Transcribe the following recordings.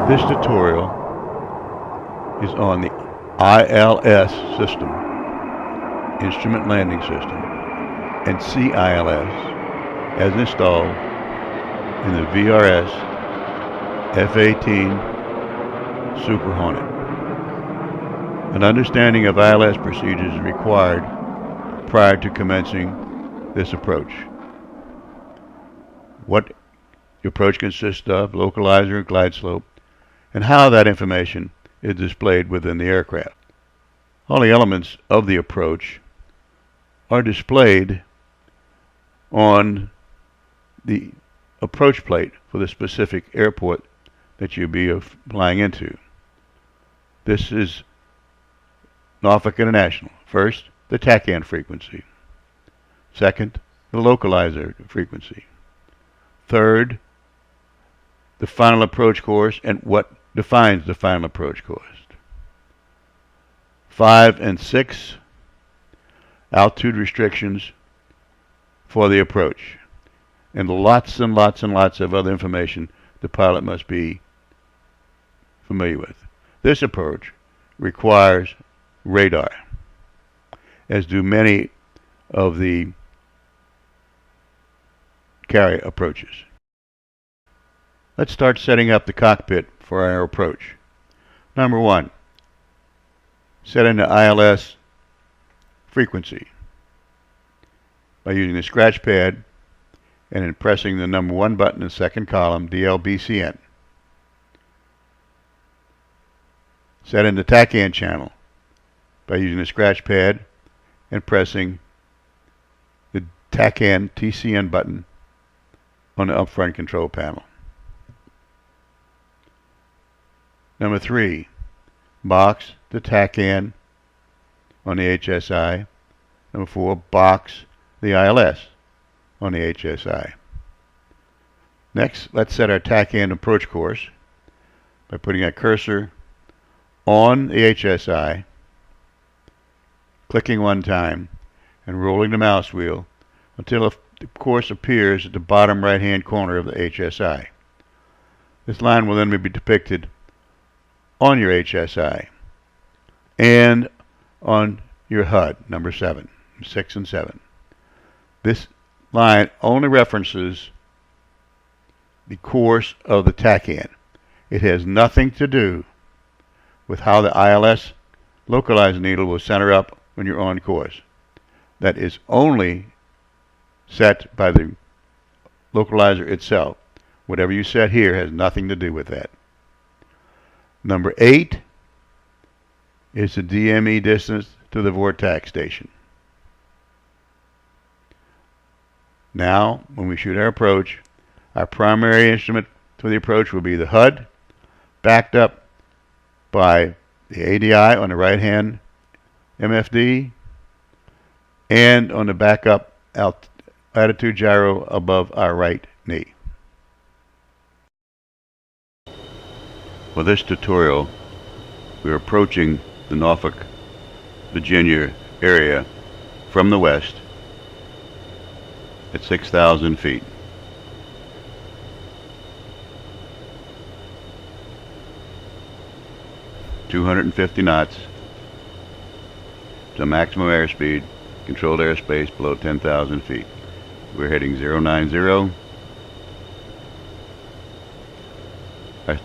This tutorial is on the ILS system, Instrument Landing System, and CILS as installed in the VRS F-18 Super Hornet. An understanding of ILS procedures is required prior to commencing this approach. What the approach consists of, localizer, glide slope, and how that information is displayed within the aircraft. All the elements of the approach are displayed on the approach plate for the specific airport that you'll be flying into. This is Norfolk International. First, the TACAN frequency. Second, the localizer frequency. Third, the final approach course and what defines the final approach course. 5 and 6, altitude restrictions for the approach. And lots and lots and lots of other information the pilot must be familiar with. This approach requires radar, as do many of the carrier approaches. Let's start setting up the cockpit for our approach. Number 1, set in the ILS frequency by using the scratch pad and then pressing the number 1 button in the second column, DLBCN. Set in the TACAN channel by using the scratch pad and pressing the TACAN TCN button on the upfront control panel. Number 3, box the TACAN on the HSI. Number 4, box the ILS on the HSI. Next, let's set our TACAN approach course by putting a cursor on the HSI, clicking one time, and rolling the mouse wheel until the course appears at the bottom right-hand corner of the HSI. This line will then be depicted on your HSI and on your HUD, number 7, 6 and 7. This line only references the course of the TACAN. It has nothing to do with how the ILS localizer needle will center up when you're on course. That is only set by the localizer itself. Whatever you set here has nothing to do with that. Number 8 is the DME distance to the vortex station. Now, when we shoot our approach, our primary instrument for the approach will be the HUD, backed up by the ADI on the right-hand MFD, and on the backup attitude gyro above our right knee. For this tutorial, we're approaching the Norfolk, Virginia area from the west at 6,000 feet. (250 knots) to maximum airspeed, controlled airspace below 10,000 feet. We're heading 090. Our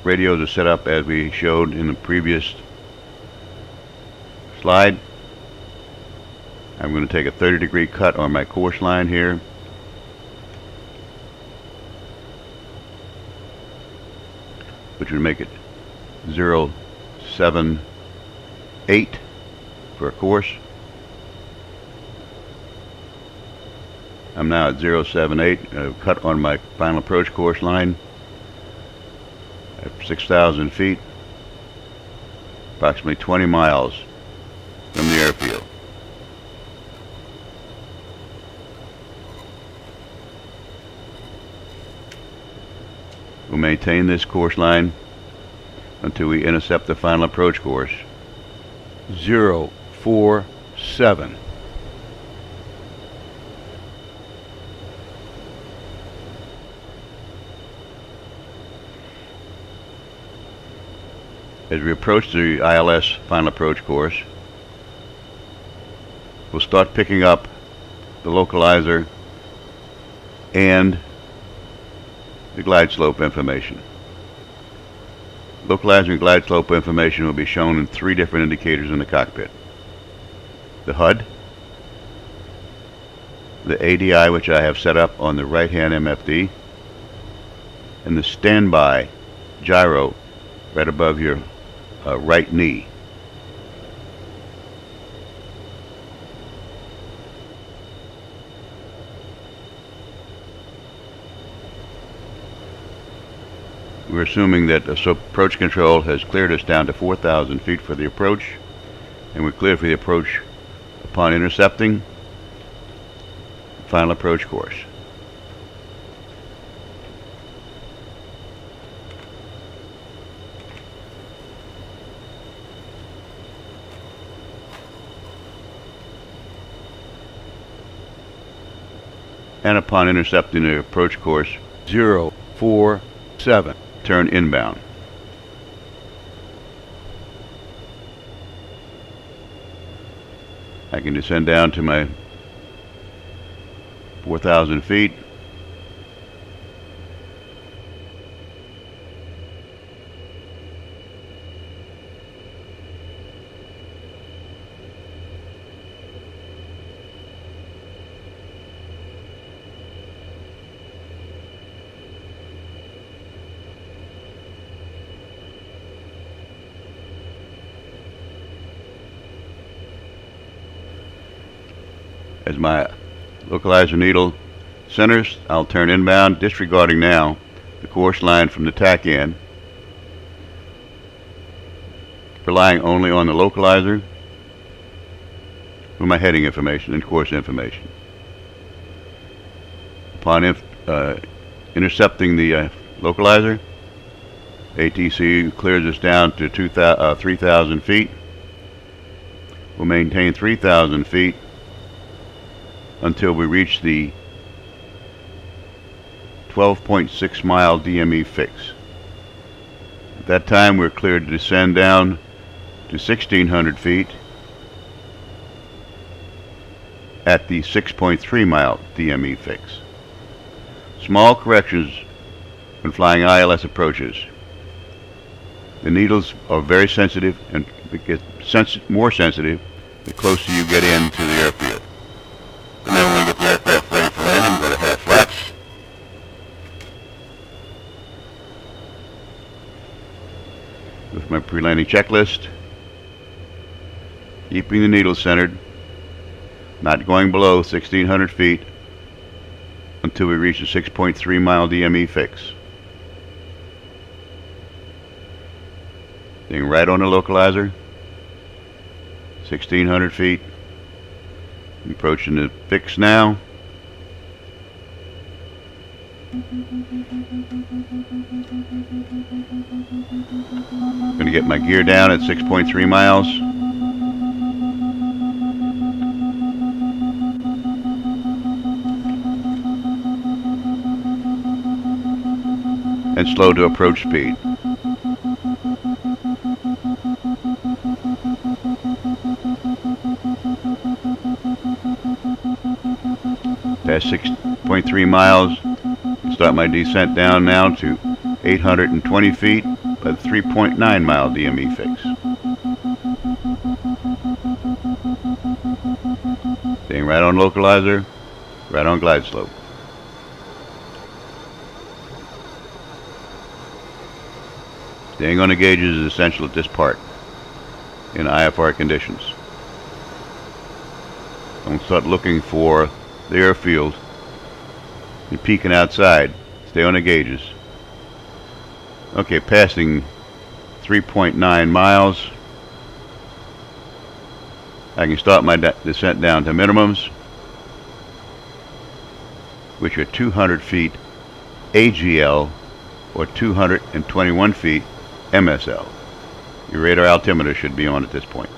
radios are set up as we showed in the previous slide. I'm going to take a 30-degree cut on my course line here. Which would make it 078 for a course. I'm now at 078, cut on my final approach course line at 6,000 feet, approximately 20 miles from the airfield. We'll maintain this course line until we intercept the final approach course, 047. As we approach the ILS final approach course, we'll start picking up the localizer and the glide slope information. Localizer and glide slope information will be shown in 3 different indicators in the cockpit. The HUD, the ADI, which I have set up on the right hand MFD, and the standby gyro right above your right knee. We're assuming that approach control has cleared us down to 4,000 feet for the approach, and we're cleared for the approach upon intercepting final approach course. And upon intercepting the approach course 047, turn inbound. I can descend down to my 4,000 feet. As my localizer needle centers, I'll turn inbound, disregarding now the course line from the tack end, relying only on the localizer for my heading information and course information. Upon intercepting the localizer, ATC clears us down to 3,000 feet. We'll maintain 3,000 feet until we reach the 12.6 mile DME fix. At that time, we're cleared to descend down to 1,600 feet at the 6.3 mile DME fix. Small corrections when flying ILS approaches. The needles are very sensitive and get more sensitive the closer you get into the airfield. And then when we get the aircraft ready for landing, we're at half flaps. With my pre-landing checklist, keeping the needle centered, not going below 1,600 feet until we reach the 6.3 mile DME fix. Staying right on the localizer, 1,600 feet. Approaching the fix now. Going to get my gear down at 6.3 miles. And slow to approach speed. Past 6.3 miles, start my descent down now to 820 feet by the 3.9 mile DME fix. Staying right on localizer, right on glide slope. Staying on the gauges is essential at this part in IFR conditions. Don't start looking for the airfield and peeking outside. Stay on the gauges. Okay, passing 3.9 miles. I can start my descent down to minimums, which are 200 feet AGL or 221 feet MSL. Your radar altimeter should be on at this point.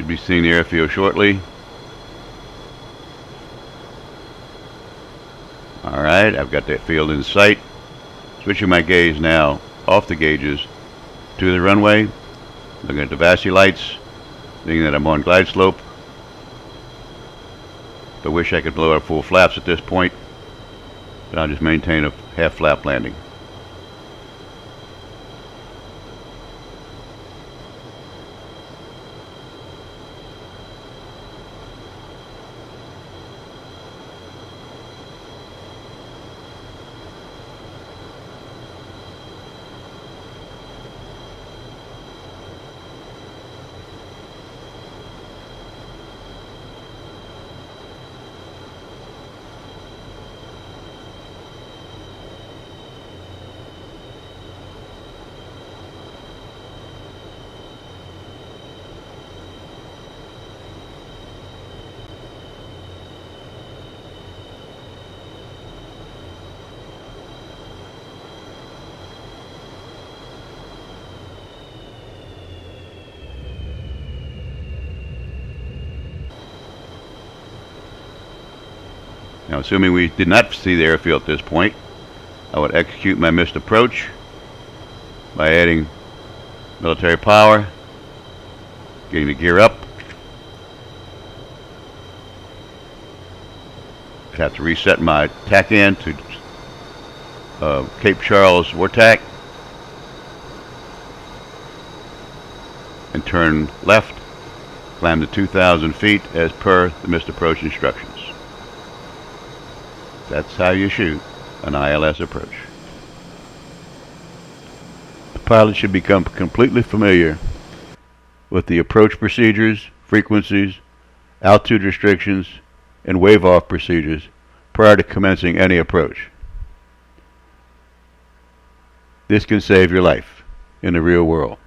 Should be seeing the airfield shortly. Alright, I've got that field in sight. Switching my gaze now off the gauges to the runway. Looking at the VASI lights, thinking that I'm on glide slope. I wish I could blow up full flaps at this point, but I'll just maintain a half flap landing. Now, assuming we did not see the airfield at this point, I would execute my missed approach by adding military power, getting the gear up. I'd have to reset my TACAN to Cape Charles VORTAC and turn left, climb to 2,000 feet as per the missed approach instructions. That's how you shoot an ILS approach. The pilot should become completely familiar with the approach procedures, frequencies, altitude restrictions, and wave-off procedures prior to commencing any approach. This can save your life in the real world.